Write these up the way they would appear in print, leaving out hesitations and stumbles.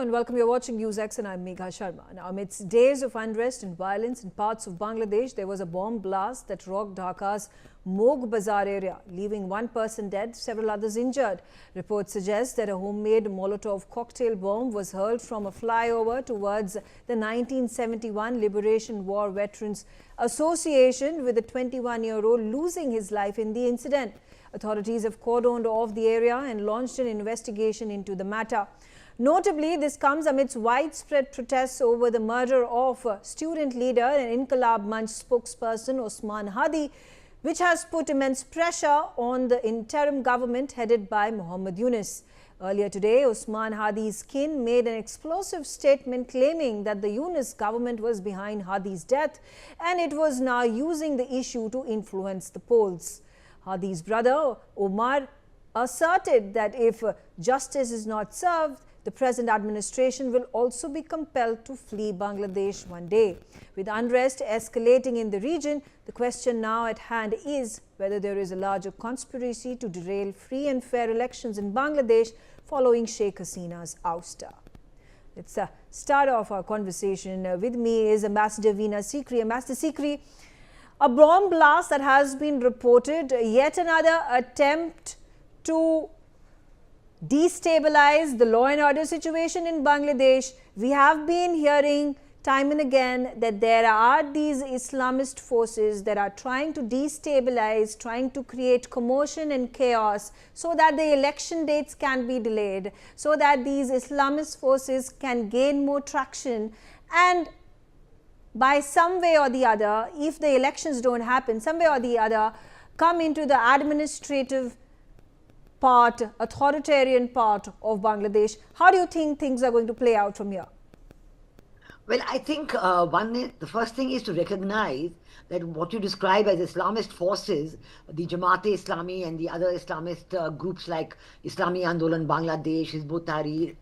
and welcome. You're watching NewsX and I'm Megha Sharma. Now, amidst days of unrest and violence in parts of Bangladesh, there was a bomb blast that rocked Dhaka's Mog Bazar area, leaving one person dead, several others injured. Reports suggest that a homemade Molotov cocktail bomb was hurled from a flyover towards the 1971 Liberation War Veterans Association, with a 21-year-old losing his life in the incident. Authorities have cordoned off the area and launched an investigation into the matter. Notably, this comes amidst widespread protests over the murder of student leader and Inqilab Manch spokesperson Osman Hadi, which has put immense pressure on the interim government headed by Muhammad Yunus. Earlier today, Osman Hadi's kin made an explosive statement claiming that the Yunus government was behind Hadi's death and it was now using the issue to influence the polls. Hadi's brother, Omar, asserted that if justice is not served, the present administration will also be compelled to flee Bangladesh one day. With unrest escalating in the region, the question now at hand is whether there is a larger conspiracy to derail free and fair elections in Bangladesh following Sheikh Hasina's ouster. Let's start off our conversation. With me is Ambassador Veena Sikri. Ambassador Sikri, a bomb blast that has been reported, yet another attempt to destabilize the law and order situation in Bangladesh. We have been hearing time and again that there are these Islamist forces that are trying to destabilize, trying to create commotion and chaos so that the election dates can be delayed, so that these Islamist forces can gain more traction and by some way or the other, if the elections don't happen, some way or the other, come into the administrative part, authoritarian part of Bangladesh. How do you think things are going to play out from here? Well, I think the first thing is to recognize that what you describe as Islamist forces, the Jamaat-e-Islami and the other Islamist groups like Islami Andolan Bangladesh, Hizb ut-Tahrir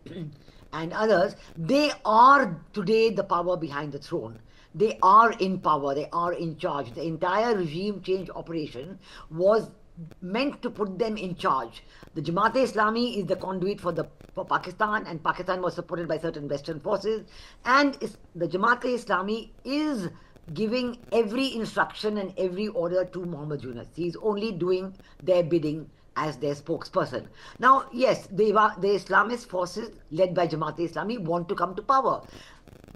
and others, they are today the power behind the throne. They are in power, they are in charge. The entire regime change operation was meant to put them in charge. The Jamaat-e-Islami is the conduit for Pakistan, and Pakistan was supported by certain Western forces, and the Jamaat-e-Islami is giving every instruction and every order to Muhammad Yunus. He is only doing their bidding as their spokesperson. Now, yes, the Islamist forces led by Jamaat-e-Islami want to come to power.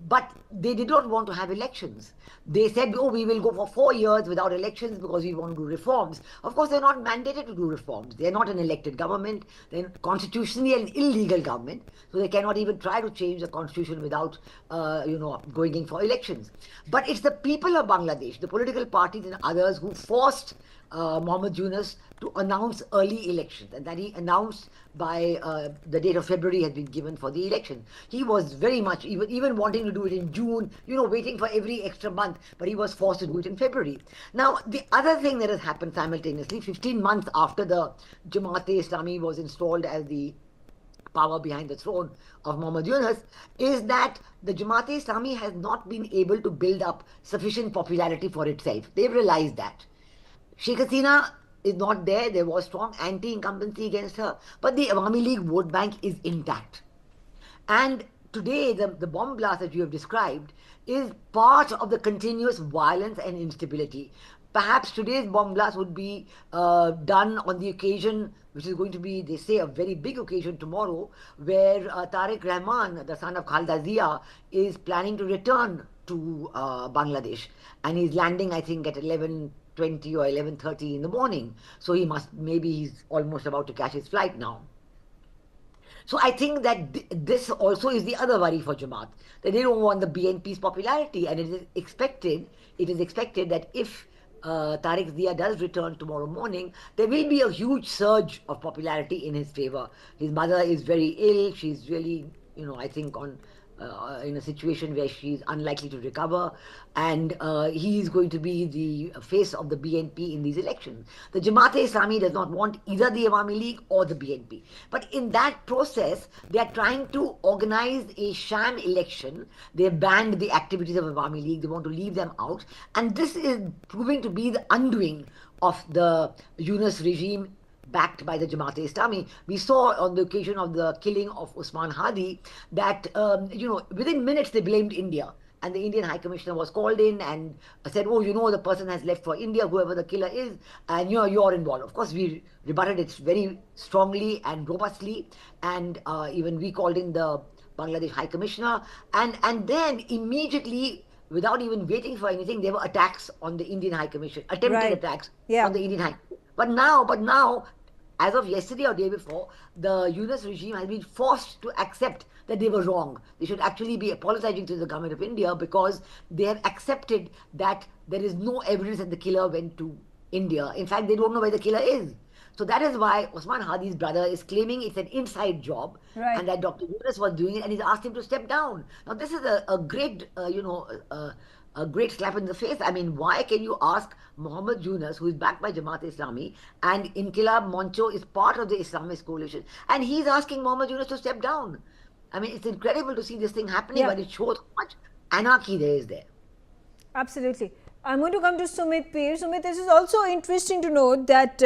But they did not want to have elections. They said, oh, we will go for 4 years without elections because we want to do reforms. Of course, they're not mandated to do reforms. They're not an elected government. They're constitutionally an illegal government. So they cannot even try to change the constitution without, going in for elections. But it's the people of Bangladesh, the political parties and others who forced Muhammad Yunus to announce early elections, and that he announced by the date of February has been given for the election. He was very much even wanting to do it in June, waiting for every extra month, but he was forced to do it in February. Now, the other thing that has happened simultaneously, 15 months after the Jamaat-e-Islami was installed as the power behind the throne of Muhammad Yunus, is that the Jamaat-e-Islami has not been able to build up sufficient popularity for itself. They've realized that. Sheikh Hasina is not there. There was strong anti-incumbency against her. But the Awami League vote bank is intact. And today, the bomb blast that you have described is part of the continuous violence and instability. Perhaps today's bomb blast would be done on the occasion, which is going to be, they say, a very big occasion tomorrow, where Tariq Rahman, the son of Khalda Zia, is planning to return to Bangladesh. And he's landing, I think, at 11:20 or 11:30 in the morning. So maybe he's almost about to catch his flight now. So I think that this also is the other worry for Jamaat, that they don't want the BNP's popularity, and it is expected that if Tariq Zia does return tomorrow morning, there will be a huge surge of popularity in his favor. His mother is very ill. She's really, I think in a situation where she's unlikely to recover, and he is going to be the face of the BNP in these elections. The Jamaat-e-Islami does not want either the Awami League or the BNP. But in that process, they are trying to organize a sham election. They have banned the activities of Awami League. They want to leave them out. And this is proving to be the undoing of the Yunus regime backed by the Jamaat-e-Islami. We saw on the occasion of the killing of Usman Hadi that, within minutes they blamed India. And the Indian High Commissioner was called in and said, oh, the person has left for India, whoever the killer is, and you're involved. Of course, we rebutted it very strongly and robustly, and even we called in the Bangladesh High Commissioner, and then immediately, without even waiting for anything, there were attacks on the Indian High Commission, attempted Right. attacks Yeah. on the Indian High. But now, as of yesterday or day before, the Yunus regime has been forced to accept that they were wrong. They should actually be apologizing to the government of India because they have accepted that there is no evidence that the killer went to India. In fact, they don't know where the killer is. So that is why Osman Hadi's brother is claiming it's an inside job, Right. and that Dr. Yunus was doing it, and he's asked him to step down. Now, this is a great, a great slap in the face. I mean, why can you ask Muhammad Yunus, who is backed by Jamaat-e-Islami, and Inqilab Moncho is part of the Islamist coalition, and he's asking Muhammad Yunus to step down? I mean, it's incredible to see this thing happening, Yeah. but it shows how much anarchy there is there. Absolutely. I'm going to come to Sumit Peer. Sumit, this is also interesting to note that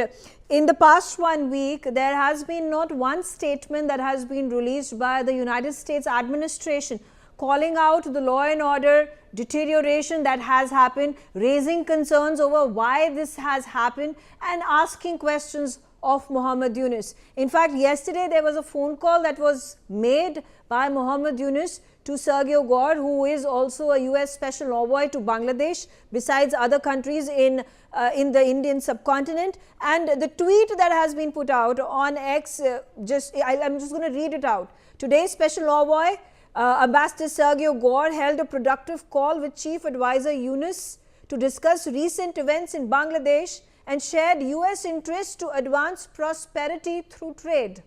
in the past 1 week, there has been not one statement that has been released by the United States administration calling out the law and order deterioration that has happened, raising concerns over why this has happened, and asking questions of Muhammad Yunus. In fact, yesterday there was a phone call that was made by Muhammad Yunus to Sergio Gore, who is also a US special envoy to Bangladesh, besides other countries in the Indian subcontinent. And the tweet that has been put out on X, I'm just going to read it out. Today's special envoy, Ambassador Sergio Gore, held a productive call with Chief Advisor Yunus to discuss recent events in Bangladesh and shared US interests to advance prosperity through trade.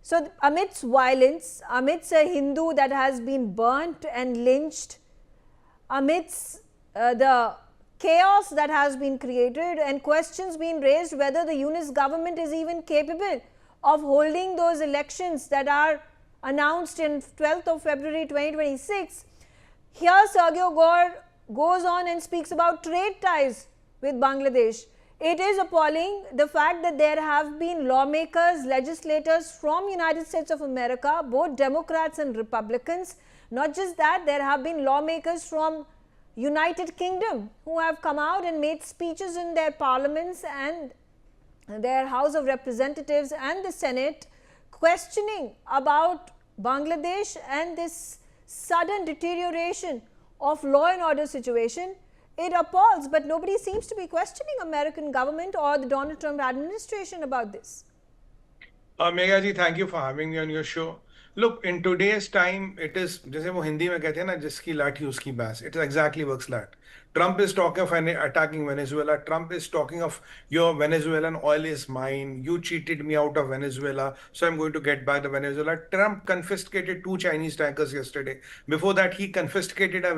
So, amidst violence, amidst a Hindu that has been burnt and lynched, amidst the chaos that has been created and questions being raised whether the Yunus government is even capable of holding those elections that are announced in 12th of February 2026, here Sergio Gore goes on and speaks about trade ties with Bangladesh. It is appalling the fact that there have been lawmakers, legislators from United States of America, both Democrats and Republicans. Not just that, there have been lawmakers from United Kingdom who have come out and made speeches in their parliaments and their House of Representatives and the Senate questioning about Bangladesh and this sudden deterioration of law and order situation. It appalls, but nobody seems to be questioning American government or the Donald Trump administration about this. Megha ji, thank you for having me on your show. Look, in today's time, it is, जैसे वो हिंदी में कहते हैं ना, जिसकी लाठी उसकी भैंस. It exactly works like that. Trump is talking of attacking Venezuela. Trump is talking of your Venezuelan oil is mine. You cheated me out of Venezuela, so I'm going to get back the Venezuela. Trump confiscated 2 Chinese tankers yesterday. Before that, he confiscated a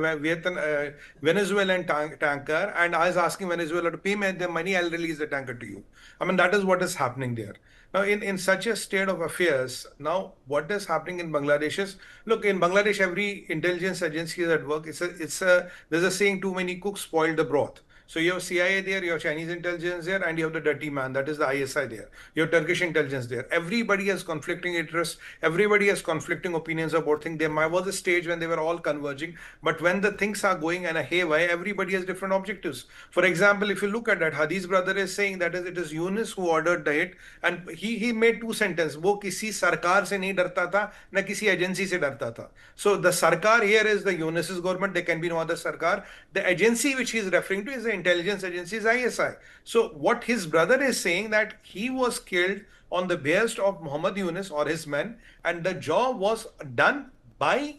Venezuelan tanker, and I was asking Venezuela to pay me the money, I'll release the tanker to you. I mean, that is what is happening there. Now, in such a state of affairs, now what is happening in Bangladesh is, look, in Bangladesh, every intelligence agency is at work. There's a saying, too many cooks spoil the broth. So you have CIA there, you have Chinese intelligence there, and you have the dirty man, that is the ISI there. You have Turkish intelligence there. Everybody has conflicting interests. Everybody has conflicting opinions about things. There was a stage when they were all converging, but when the things are going in a haywire, everybody has different objectives. For example, if you look at that, Hadi's brother is saying that it is Yunus who ordered the hit, and he made 2 sentences. वो किसी सरकार से नहीं डरता था, न किसी agency से डरता था. So the sarkar here is the Yunus's government. There can be no other sarkar. The agency which he is referring to is the intelligence agency, is ISI. So what his brother is saying, that he was killed on the behest of Muhammad Yunus or his men, and the job was done by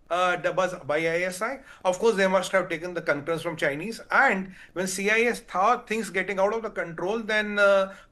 ISI. Of course, they must have taken the concurrence from Chinese. And when CIS thought things getting out of the control, then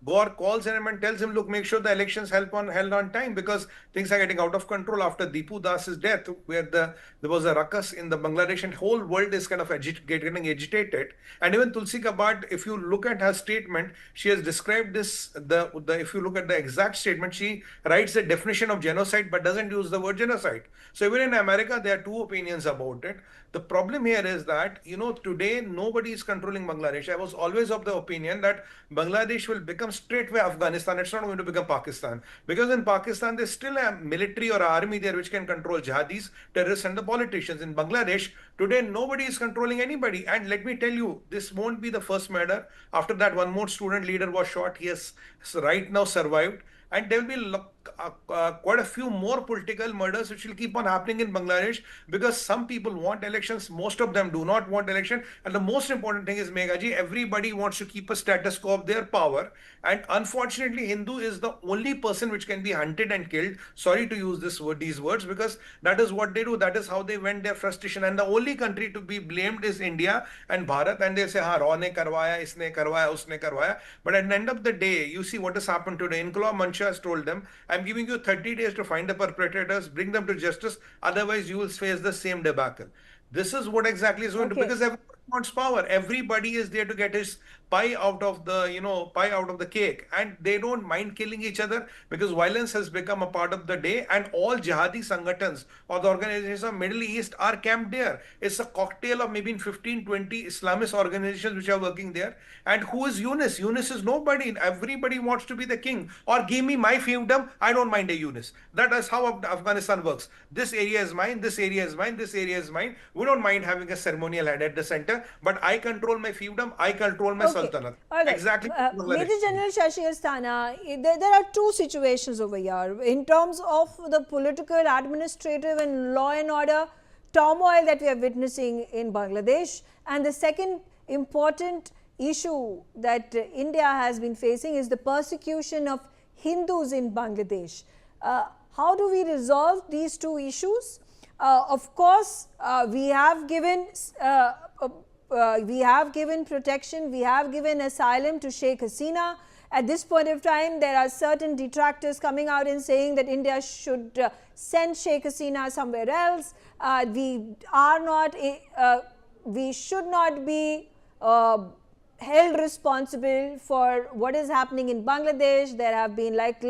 Gore calls him and tells him, look, make sure the elections held on time, because things are getting out of control after Deepu Das's death, where there was a ruckus in the Bangladesh and whole world is kind of getting agitated. And even Tulsi Gabbard, if you look at her statement, she has described this, if you look at the exact statement, she writes the definition of genocide but doesn't use the word genocide. So even in America, there are two opinions about it. The problem here is that, today nobody is controlling Bangladesh. I was always of the opinion that Bangladesh will become straightway Afghanistan. It's not going to become Pakistan. Because in Pakistan, there's still a military or army there which can control jihadis, terrorists, and the politicians. In Bangladesh, today nobody is controlling anybody. And let me tell you, this won't be the first murder. After that, one more student leader was shot. He has right now survived. And there will be quite a few more political murders which will keep on happening in Bangladesh, because some people want elections, most of them do not want election. And the most important thing is, Meghaji, everybody wants to keep a status quo of their power. And unfortunately, Hindu is the only person which can be hunted and killed. Sorry to use these words, because that is what they do. That is how they vent their frustration. And the only country to be blamed is India and Bharat. And they say, ha, Raw ne karwaya, isne karwaya, usne karwaya. But at the end of the day, you see what has happened today. Inqilab Mancha has told them, I'm giving you 30 days to find the perpetrators, bring them to justice. Otherwise, you will face the same debacle. This is what exactly is going to, because everybody wants power. Everybody is there to get his pie out of the cake, and they don't mind killing each other, because violence has become a part of the day. And all jihadi sangatans or the organizations of Middle East are camped there. It's a cocktail of maybe 15, 20 Islamist organizations which are working there. And who is Yunus? Yunus is nobody. Everybody wants to be the king, or give me my fiefdom. I don't mind a Yunus. That is how Afghanistan works. This area is mine. This area is mine. This area is mine. We don't mind having a ceremonial head at the center, but I control my fiefdom. I control my Sultanate. All right. Exactly. Major General Shashi Asthana, there are two situations over here in terms of the political, administrative and law and order turmoil that we are witnessing in Bangladesh. And the second important issue that India has been facing is the persecution of Hindus in Bangladesh. How do we resolve these two issues? Of course, we have given protection, we have given asylum to Sheikh Hasina. At this point of time, there are certain detractors coming out and saying that India should send Sheikh Hasina somewhere else. We should not be held responsible for what is happening in Bangladesh. There have been, like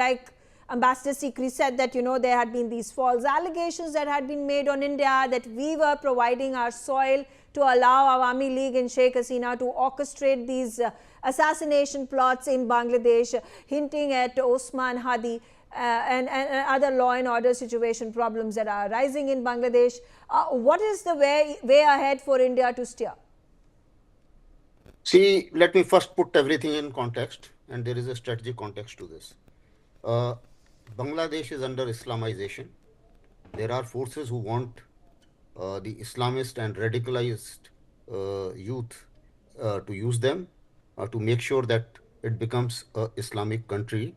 Ambassador Sikri said, that there had been these false allegations that had been made on India, that we were providing our soil to allow Awami League and Sheikh Hasina to orchestrate these assassination plots in Bangladesh, hinting at Osman Hadi and other law and order situation problems that are arising in Bangladesh. What is the way ahead for India to steer? See, let me first put everything in context, and there is a strategic context to this. Bangladesh is under Islamization. There are forces who want the Islamist and radicalized youth to use them to make sure that it becomes an Islamic country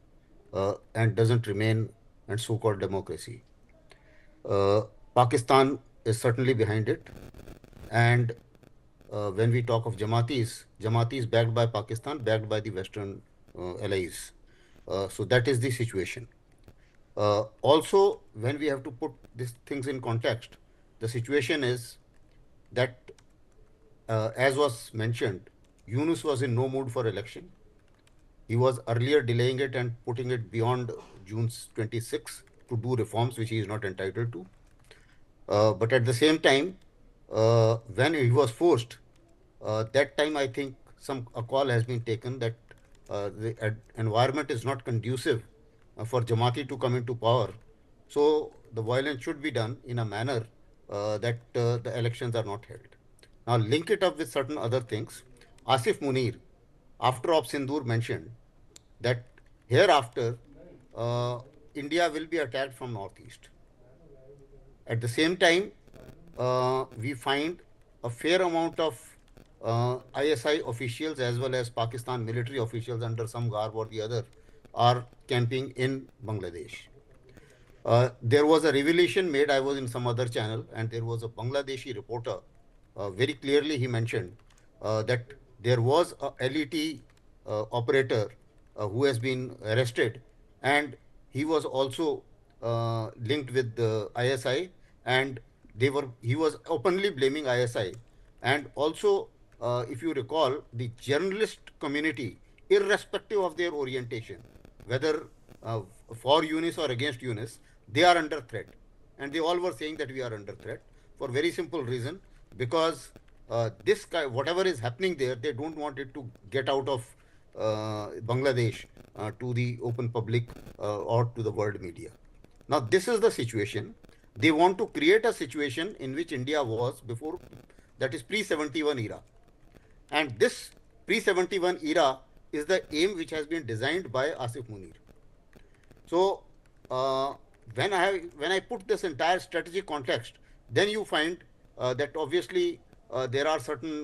and doesn't remain a so-called democracy. Pakistan is certainly behind it. And when we talk of Jamatis backed by Pakistan, backed by the Western allies. So that is the situation. Also, when we have to put these things in context, the situation is that, as was mentioned, Yunus was in no mood for election. He was earlier delaying it and putting it beyond June 26 to do reforms which he is not entitled to. But at the same time, when he was forced, that time I think a call has been taken that the environment is not conducive for Jamati to come into power. So the violence should be done in a manner that the elections are not held. Now link it up with certain other things. Asif Munir, after Op Sindoor, mentioned that hereafter India will be attacked from northeast. At the same time, we find a fair amount of ISI officials as well as Pakistan military officials under some garb or the other are camping in Bangladesh. There was a revelation made, I was in some other channel, and there was a Bangladeshi reporter, very clearly he mentioned that there was a LET operator who has been arrested, and he was also linked with the ISI, and he was openly blaming ISI. And also, if you recall, the journalist community, irrespective of their orientation, whether for Yunus or against Yunus, they are under threat. And they all were saying that we are under threat. for very simple reason, because whatever is happening there, they don't want it to get out of Bangladesh to the open public or to the world media. Now, this is the situation. They want to create a situation in which India was before, that is pre-71 era. And this pre-71 era is the aim which has been designed by Asif Munir. So, when I put this entire strategic context, then you find that obviously there are certain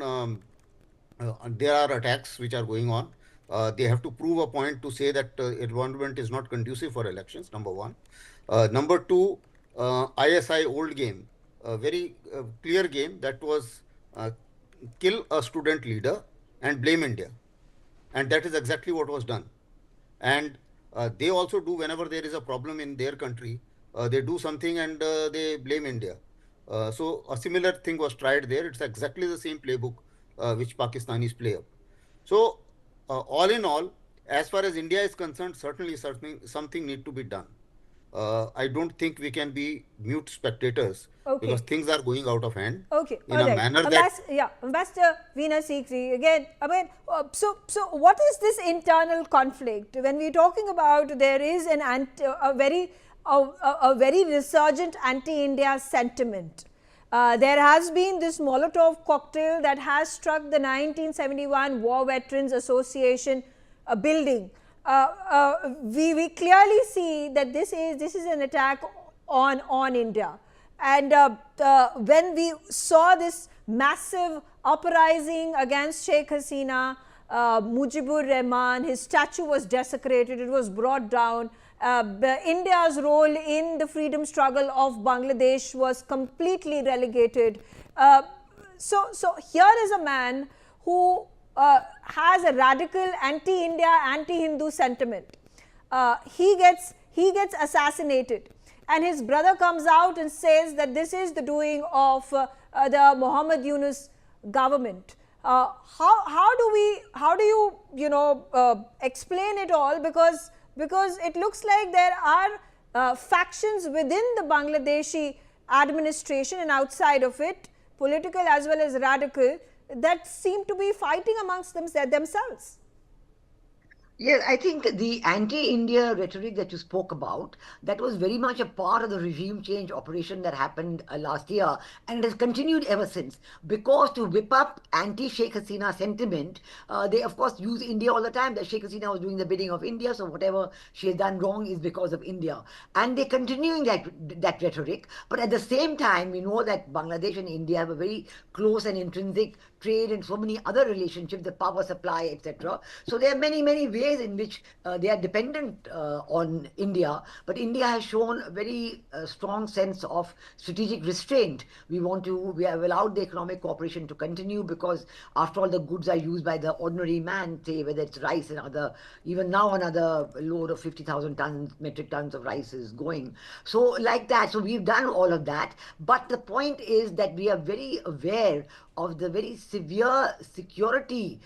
there are attacks which are going on. They have to prove a point to say that environment is not conducive for elections. Number one. Number two, ISI old game, a very clear game that was kill a student leader and blame India, and that is exactly what was done. And they also do whenever there is a problem in their country, they do something and they blame India. So a similar thing was tried there. It's exactly the same playbook which Pakistanis play up. So all in all, as far as India is concerned, certainly something need to be done. I don't think we can be mute spectators because things are going out of hand. Okay, in a manner that Ambassador Veena Sikri, again, I mean, so what is this internal conflict? When we're talking about there is a very resurgent anti-India sentiment. There has been this Molotov cocktail that has struck the 1971 War Veterans Association building. We clearly see that this is an attack on India. And when we saw this massive uprising against Sheikh Hasina, Mujibur Rahman, his statue was desecrated, it was brought down. India's role in the freedom struggle of Bangladesh was completely relegated. So here is a man who has a radical anti-India, anti-Hindu sentiment. He gets assassinated, and his brother comes out and says that this is the doing of the Muhammad Yunus government. How do you explain it all? Because it looks like there are factions within the Bangladeshi administration and outside of it, political as well as radical, that seem to be fighting amongst themselves. Yes, I think the anti-India rhetoric that you spoke about, that was very much a part of the regime change operation that happened last year, and it has continued ever since. Because to whip up anti-Sheikh Hasina sentiment, they of course use India all the time, that Sheikh Hasina was doing the bidding of India, so whatever she has done wrong is because of India. And they're continuing that rhetoric, but at the same time, we know that Bangladesh and India have a very close and intrinsic trade and so many other relationships, the power supply, etc. So there are many ways in which they are dependent on India, but India has shown a very strong sense of strategic restraint. We have allowed the economic cooperation to continue because after all the goods are used by the ordinary man, say whether it's rice and other, even now another load of 50,000 metric tons of rice is going. So like that, so we've done all of that, but the point is that we are very aware of the very severe security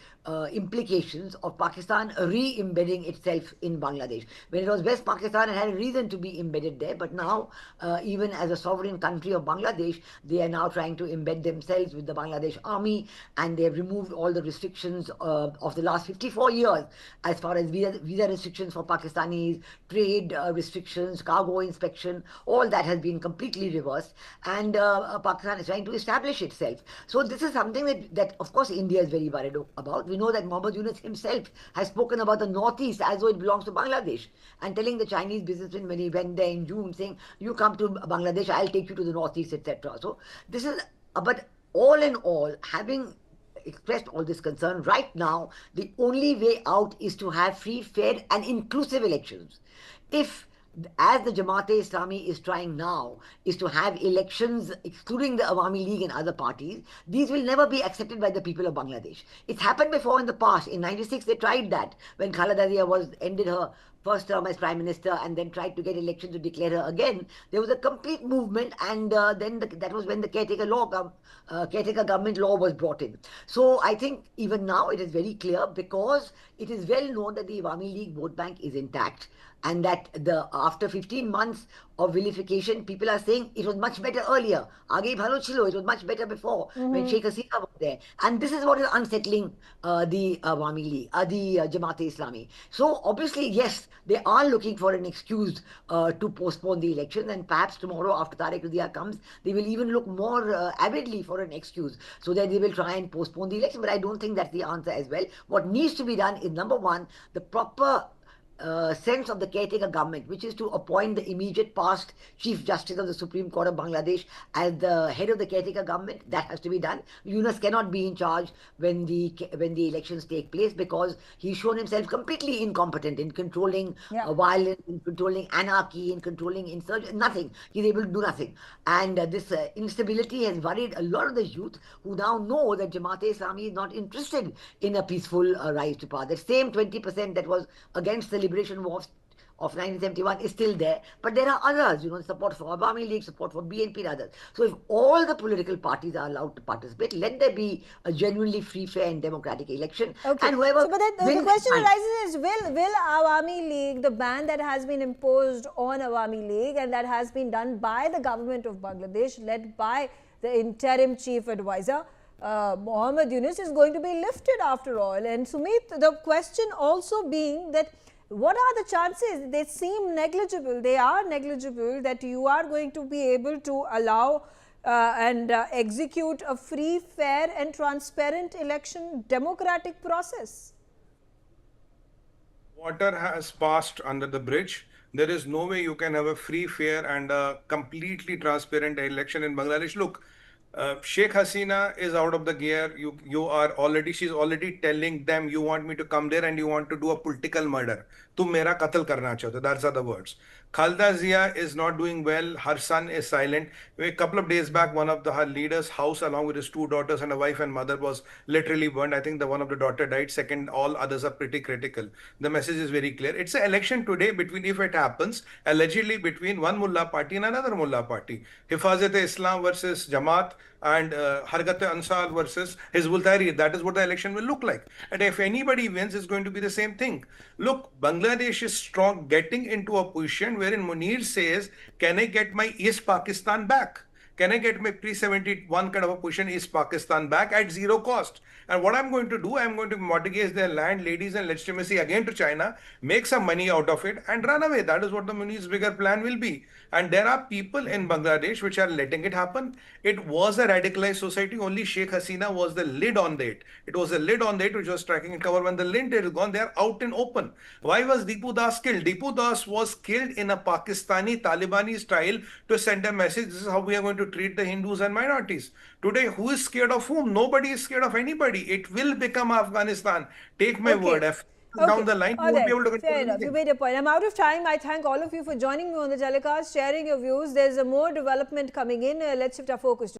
implications of Pakistan re-embedding itself in Bangladesh. When it was West Pakistan, it had a reason to be embedded there, but now even as a sovereign country of Bangladesh, they are now trying to embed themselves with the Bangladesh army, and they have removed all the restrictions of the last 54 years as far as visa restrictions for Pakistanis, trade restrictions, cargo inspection, all that has been completely reversed, and Pakistan is trying to establish itself. So this is something that of course India is very worried about. We know that Muhammad Yunus himself has spoken about the Northeast as though it belongs to Bangladesh, and telling the Chinese businessmen when he went there in June, saying, you come to Bangladesh, I'll take you to the Northeast, etc. So this is, but all in all, having expressed all this concern, right now the only way out is to have free, fair and inclusive elections. If, as the Jamaat-e-Islami is trying now, is to have elections excluding the Awami League and other parties, these will never be accepted by the people of Bangladesh. It's happened before in the past. In 96, they tried that when Khaleda Zia ended her first term as Prime Minister and then tried to get elections to declare her again. There was a complete movement, and then that was when the caretaker government law was brought in. So I think even now it is very clear, because it is well known that the Awami League vote bank is intact, and that after 15 months of vilification. People are saying it was much better earlier. Age bhalo chilo, it was much better before when Sheikh Hasina was there. And this is what is unsettling the Awami League, the Jamaat-e-Islami. So obviously, yes, they are looking for an excuse to postpone the election, and perhaps tomorrow after Tariq Ruzia comes, they will even look more avidly for an excuse so that they will try and postpone the election. But I don't think that's the answer as well. What needs to be done is, number one, the proper sense of the caretaker government, which is to appoint the immediate past Chief Justice of the Supreme Court of Bangladesh as the head of the caretaker government. That has to be done. Yunus cannot be in charge when the elections take place, because he's shown himself completely incompetent in controlling violence, in controlling anarchy, in controlling insurgency. Nothing. He's able to do nothing. And this instability has worried a lot of the youth, who now know that Jamaat-e-Islami is not interested in a peaceful rise to power. The same 20% that was against the liberation war of 1971 is still there, but there are others, support for Awami League, support for BNP and others. So if all the political parties are allowed to participate, let there be a genuinely free, fair and democratic election. Okay. And whoever so, but then the question arises is, will Awami League, the ban that has been imposed on Awami League and that has been done by the government of Bangladesh, led by the interim chief advisor, Mohammed Yunus, is going to be lifted after all? And Sumit, the question also being that, what are the chances? They seem negligible. They are negligible that you are going to be able to allow and execute a free, fair and transparent election democratic process. Water has passed under the bridge. There is no way you can have a free, fair and completely transparent election in Bangladesh. Look, Sheikh Hasina is out of the gear. She's already telling them, you want me to come there and you want to do a political murder. Tum mera qatl karna chahte. That's are the words. Khalda Zia is not doing well. Her son is silent. A couple of days back, one of her leaders' house, along with his two daughters and a wife and mother, was literally burned. I think the one of the daughter died. Second, all others are pretty critical. The message is very clear. It's an election today between, if it happens, allegedly between one mullah party and another mullah party. Hifazat-e-Islam versus Jamaat, and Harkat-e-Ansar versus Hizbul Tahrir. That is what the election will look like. And if anybody wins, it's going to be the same thing. Look, Bangladesh is strong, getting into a position wherein Munir says, can I get my East Pakistan back? Can I get my pre-71 kind of a position East Pakistan back at zero cost? And what I'm going to do, I'm going to mortgage their land, ladies and legitimacy again to China, make some money out of it and run away. That is what the Munir's bigger plan will be. And there are people in Bangladesh which are letting it happen. It was a radicalized society. Only Sheikh Hasina was the lid on that. It was a lid on that which was striking and cover. When the lid is gone, they are out and open. Why was Deepu Das killed? Deepu Das was killed in a Pakistani Talibani style to send a message. This is how we are going to treat the Hindus and minorities. Today, who is scared of whom? Nobody is scared of anybody. It will become Afghanistan. Take my word. Down the line, you won't be able to control anything. You made a point. I'm out of time. I thank all of you for joining me on the telecast, sharing your views. There's a more development coming in. Let's shift our focus to